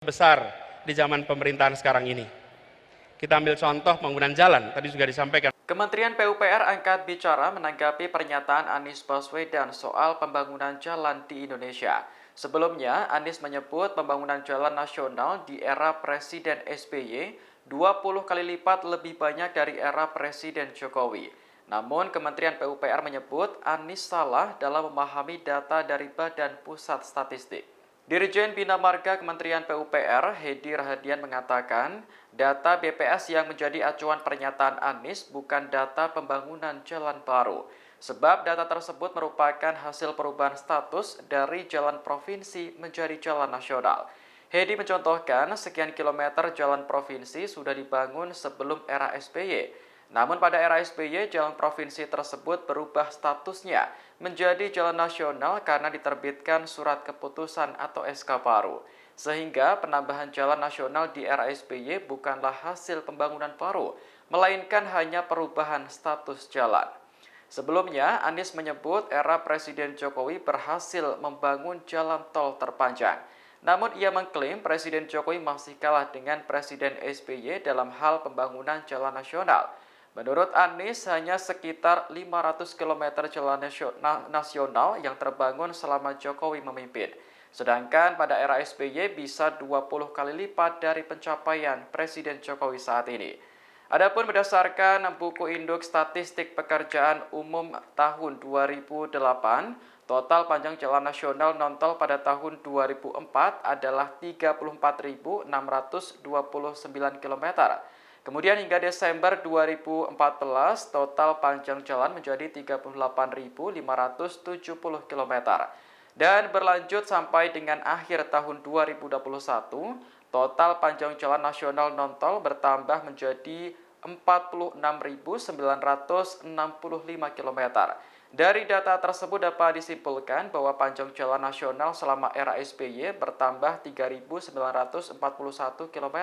besar di zaman pemerintahan sekarang ini. Kita ambil contoh pembangunan jalan, tadi juga disampaikan. Kementerian PUPR angkat bicara menanggapi pernyataan Anies Baswedan soal pembangunan jalan di Indonesia. Sebelumnya, Anies menyebut pembangunan jalan nasional di era Presiden SBY 20 kali lipat lebih banyak dari era Presiden Jokowi. Namun, Kementerian PUPR menyebut Anies salah dalam memahami data dari Badan Pusat Statistik. Dirjen Bina Marga Kementerian PUPR, Hedi Rahadian mengatakan, data BPS yang menjadi acuan pernyataan Anies bukan data pembangunan jalan baru. Sebab data tersebut merupakan hasil perubahan status dari jalan provinsi menjadi jalan nasional. Hedi mencontohkan sekian kilometer jalan provinsi sudah dibangun sebelum era SBY. Namun pada era SBY, jalan provinsi tersebut berubah statusnya menjadi jalan nasional karena diterbitkan surat keputusan atau SK baru. Sehingga penambahan jalan nasional di era SBY bukanlah hasil pembangunan baru, melainkan hanya perubahan status jalan. Sebelumnya, Anies menyebut era Presiden Jokowi berhasil membangun jalan tol terpanjang. Namun ia mengklaim Presiden Jokowi masih kalah dengan Presiden SBY dalam hal pembangunan jalan nasional. Menurut Anies, hanya sekitar 500 km jalan nasional yang terbangun selama Jokowi memimpin. Sedangkan pada era SBY bisa 20 kali lipat dari pencapaian Presiden Jokowi saat ini. Adapun berdasarkan buku induk statistik pekerjaan umum tahun 2008, total panjang jalan nasional non-tol pada tahun 2004 adalah 34.629 km. Kemudian hingga Desember 2014, total panjang jalan menjadi 38.570 km. Dan berlanjut sampai dengan akhir tahun 2021, total panjang jalan nasional non-tol bertambah menjadi 46.965 km. Dari data tersebut dapat disimpulkan bahwa panjang jalan nasional selama era SBY bertambah 3.941 km.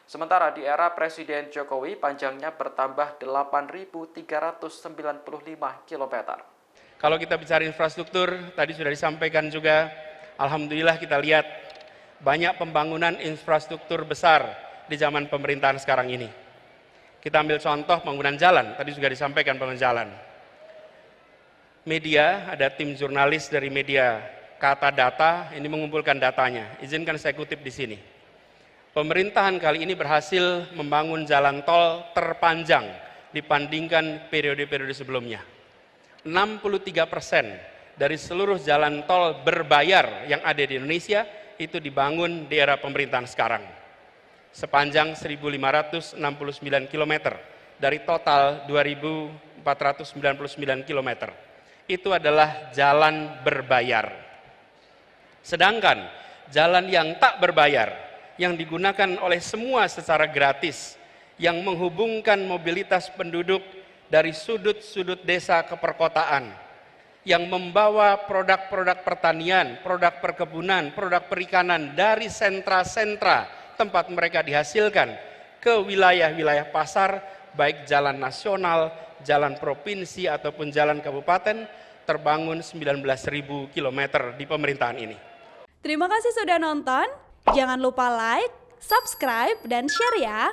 Sementara di era Presiden Jokowi panjangnya bertambah 8.395 km. Kalau kita bicara infrastruktur, tadi sudah disampaikan juga, alhamdulillah kita lihat banyak pembangunan infrastruktur besar di zaman pemerintahan sekarang ini. Kita ambil contoh pembangunan jalan, tadi juga disampaikan pembangunan jalan. Media, ada tim jurnalis dari media Kata Data, ini mengumpulkan datanya. Izinkan saya kutip di sini. Pemerintahan kali ini berhasil membangun jalan tol terpanjang dibandingkan periode-periode sebelumnya. 63% dari seluruh jalan tol berbayar yang ada di Indonesia itu dibangun di era pemerintahan sekarang. Sepanjang 1.569 km dari total 2.499 km. Itu adalah jalan berbayar. Sedangkan jalan yang tak berbayar, yang digunakan oleh semua secara gratis, yang menghubungkan mobilitas penduduk dari sudut-sudut desa ke perkotaan, yang membawa produk-produk pertanian, produk perkebunan, produk perikanan dari sentra-sentra tempat mereka dihasilkan ke wilayah-wilayah pasar, baik jalan nasional, jalan provinsi ataupun jalan kabupaten, terbangun 19.000 km di pemerintahan ini. Terima kasih sudah nonton. Jangan lupa like, subscribe, dan share ya!